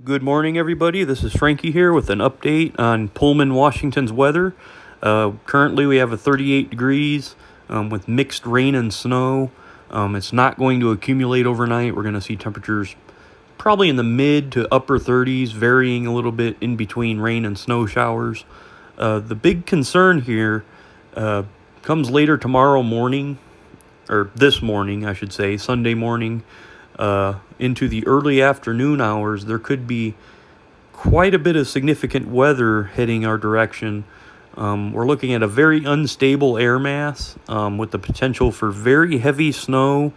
Good morning, everybody. This is Frankie here with an update on Pullman, Washington's weather. Currently, we have a 38 degrees with mixed rain and snow. It's not going to accumulate overnight. We're going to see temperatures probably in the mid to upper 30s, varying a little bit in between rain and snow showers. The big concern here comes later tomorrow morning, or this morning, I should say, Sunday morning. Into the early afternoon hours, there could be quite a bit of significant weather heading our direction. We're looking at a very unstable air mass with the potential for very heavy snow,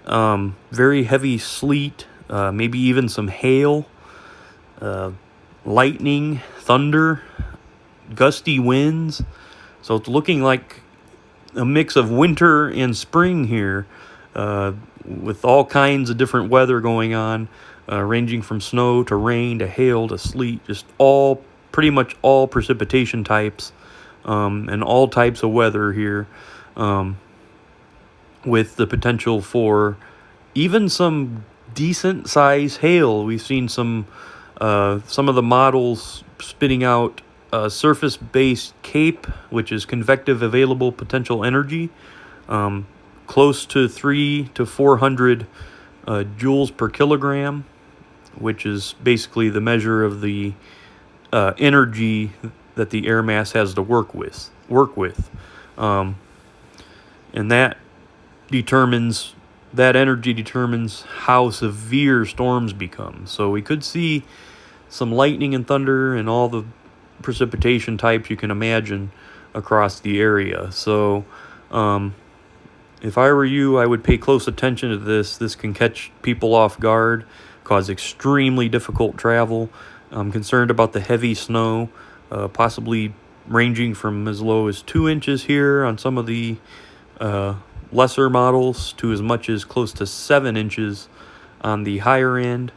very heavy sleet, maybe even some hail, lightning, thunder, gusty winds. So it's looking like a mix of winter and spring here, with all kinds of different weather going on, ranging from snow to rain to hail to sleet, just pretty much all precipitation types, and all types of weather here, with the potential for even some decent size hail. We've seen some of the models spitting out surface-based CAPE, which is convective available potential energy, close to 300 to 400 joules per kilogram, which is basically the measure of the energy that the air mass has to work with. And that energy determines how severe storms become. So we could see some lightning and thunder and all the precipitation types you can imagine across the area. So if I were you, I would pay close attention to this. This can catch people off guard, cause extremely difficult travel. I'm concerned about the heavy snow, possibly ranging from as low as 2 inches here on some of the lesser models to as much as close to 7 inches on the higher end.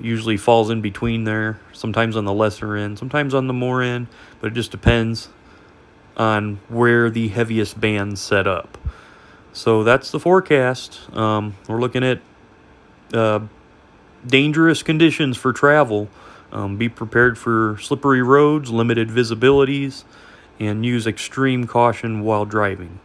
Usually falls in between there, sometimes on the lesser end, sometimes on the more end, but it just depends on where the heaviest band's set up. So that's the forecast. We're looking at dangerous conditions for travel. Be prepared for slippery roads, limited visibilities, and use extreme caution while driving.